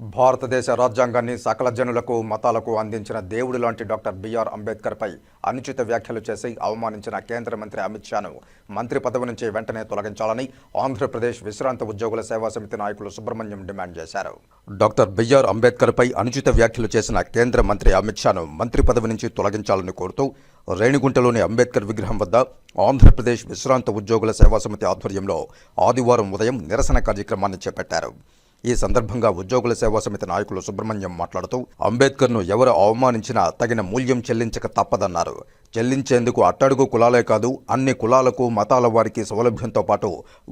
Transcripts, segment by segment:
భారతదేశ రాజ్యాంగాన్ని సకల జనులకు మతాలకు అందించిన దేవుడు లాంటి డాక్టర్ బిఆర్ అంబేద్కర్పై అనుచిత వ్యాఖ్యలు చేసి అవమానించిన కేంద్ర మంత్రి అమిత్ షాను మంత్రి పదవి నుంచి వెంటనే తొలగించాలని ఆంధ్రప్రదేశ్ విశ్రాంత ఉద్యోగుల సేవా సమితి నాయకులు సుబ్రహ్మణ్యం డిమాండ్ చేశారు. డాక్టర్ బిఆర్ అంబేద్కర్పై అనుచిత వ్యాఖ్యలు చేసిన కేంద్ర మంత్రి అమిత్ షాను మంత్రి పదవి నుంచి తొలగించాలని కోరుతూ రేణిగుంటలోని అంబేద్కర్ విగ్రహం వద్ద ఆంధ్రప్రదేశ్ విశ్రాంత ఉద్యోగుల సేవా సమితి ఆధ్వర్యంలో ఆదివారం ఉదయం నిరసన కార్యక్రమాన్ని చేపట్టారు. ఈ సందర్భంగా ఉద్యోగుల సేవా సమితి నాయకులు సుబ్రహ్మణ్యం మాట్లాడుతూ అంబేద్కర్ను ఎవరు అవమానించినా తగిన మూల్యం చెల్లించక తప్పదన్నారు. చెల్లించేందుకు అట్టడుగు కులాలే కాదు అన్ని కులాలకు మతాల వారికి సౌలభ్యంతో పాటు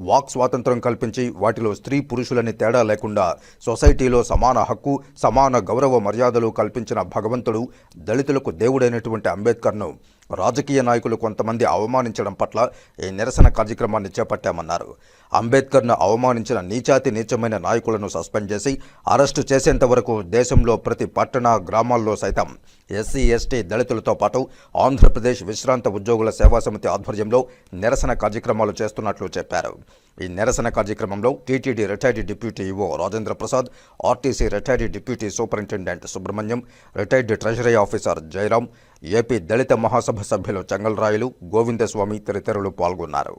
వాక్ స్వాతంత్రం కల్పించి వాటిలో స్త్రీ పురుషులని తేడా లేకుండా సొసైటీలో సమాన హక్కు సమాన గౌరవ మర్యాదలు కల్పించిన భగవంతుడు దళితులకు దేవుడైనటువంటి అంబేద్కర్ను రాజకీయ నాయకులు కొంతమంది అవమానించడం పట్ల ఈ నిరసన కార్యక్రమాన్ని చేపట్టామన్నారు. అంబేద్కర్ను అవమానించిన నీచాతి నీచమైన నాయకులను సస్పెండ్ చేసి అరెస్టు చేసేంత వరకు దేశంలో ప్రతి పట్టణ గ్రామాల్లో సైతం ఎస్సీ ఎస్టీ దళితులతో పాటు ఆంధ్రప్రదేశ్ విశ్రాంత ఉద్యోగుల సేవా సమితి ఆధ్వర్యంలో నిరసన కార్యక్రమాలు చేస్తున్నట్లు చెప్పారు. ఈ నిరసన కార్యక్రమంలో TTD retired deputy EO Rajendra Prasad, RTC retired deputy superintendent Subrahmanyam, retired treasury officer Jayaram, AP Dalit Mahasabha సభ్యులు చెంగల్రాయులు, గోవిందస్వామి తదితరులు పాల్గొన్నారు.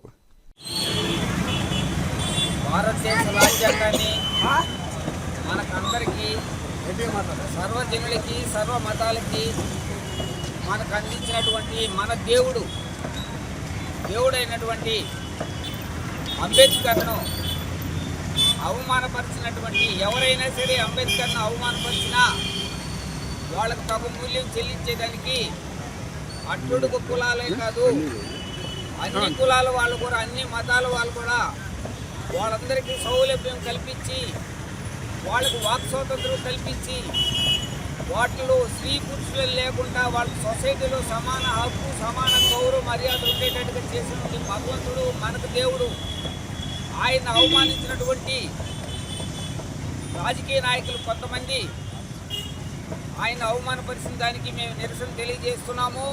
భారతదేశ రాజ్యాంగాన్ని మనకందరికీ సర్వజనులకి సర్వ మతాలకి మనకు అందించినటువంటి మన దేవుడైనటువంటి అంబేద్కర్ను అవమానపరిచినటువంటి ఎవరైనా సరే అంబేద్కర్ను అవమానపరిచినా వాళ్ళకు తగు మూల్యం చెల్లించేదానికి అట్టడుగు కులాలే కాదు అన్ని కులాల వాళ్ళు కూడా అన్ని మతాల వాళ్ళు కూడా వాళ్ళందరికీ సౌలభ్యం కల్పించి వాళ్ళకు వాక్ స్వాతంత్రం కల్పించి వాటిలో స్త్రీ పురుషులు లేకుండా వాళ్ళ సొసైటీలో సమాన హక్కు సమాన గౌరవ మర్యాద ఉండేటట్టుగా చేసినటువంటి భగవంతుడు మనకు దేవుడు. ఆయన అవమానించినటువంటి రాజకీయ నాయకులు కొంతమంది ఆయన అవమానపరిచిన దానికి మేము నిరసన తెలియజేస్తున్నాము.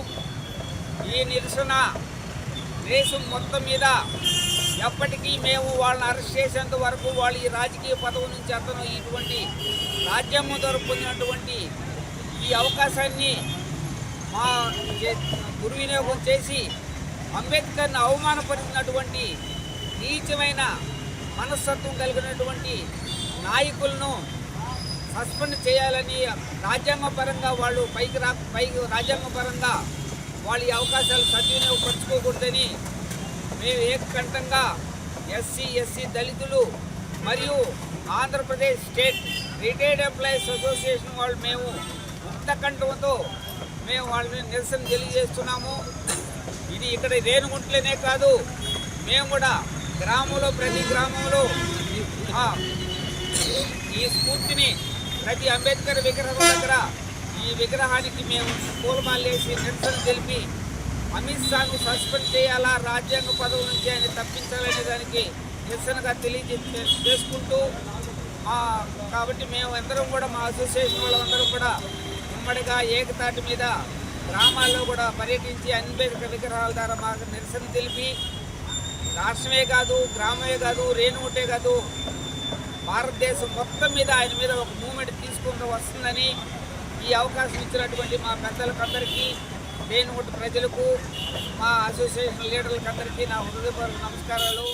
ఈ నిరసన దేశం మొత్తం మీద ఎప్పటికీ మేము వాళ్ళని అరెస్ట్ చేసేంత వరకు వాళ్ళు ఈ రాజకీయ పదవి నుంచి అతను ఇటువంటి రాజ్యాంగం ద్వారా పొందినటువంటి ఈ అవకాశాన్ని మా దుర్వినియోగం చేసి అంబేద్కర్ని అవమానపరిచినటువంటి నీచమైన మనస్తత్వం కలిగినటువంటి నాయకులను సస్పెండ్ చేయాలని రాజ్యాంగపరంగా వాళ్ళు పైకి రాజ్యాంగపరంగా వాళ్ళ ఈ అవకాశాలు సద్వినియోగపరచుకోకూడదని మేము ఏకకంఠంగా ఎస్సీ దళితులు మరియు Andhra Pradesh state retired employees association వాళ్ళు మేము ముక్తకంఠంతో మేము వాళ్ళ మీద నిరసన తెలియజేస్తున్నాము. ఇది ఇక్కడ రేణుగుంటలోనే కాదు, మేము కూడా గ్రామంలో ప్రతి గ్రామంలో ఈ స్ఫూర్తిని ప్రతి అంబేద్కర్ విగ్రహం దగ్గర ఈ విగ్రహానికి మేము పూలమాలేసి నిరసన తెలిపి అమిత్ షాను సస్పెండ్ చేయాలా, రాజ్యాంగ పదవి నుంచి ఆయన తప్పించాలనే దానికి నిరసనగా చేసుకుంటూ కాబట్టి మేము అందరం కూడా మా అసోసియేషన్ వాళ్ళందరం కూడా ఉమ్మడిగా ఏకతాటి మీద గ్రామాల్లో కూడా పర్యటించి అంబేద్కర్ విగ్రహాల ద్వారా మాకు నిరసన తెలిపి రాష్ట్రమే కాదు గ్రామమే కాదు రేణుగుంటే కాదు భారతదేశం మొత్తం మీద ఆయన మీద ఒక మూమెంట్ తీసుకుంటూ వస్తుందని ఈ అవకాశం ఇచ్చినటువంటి మా పెద్దలకు అందరికీ రేణుగుంట ప్రజలకు మా అసోసియేషన్ లీడర్లకు అందరికీ నా హృదయపూర్వక నమస్కారాలు.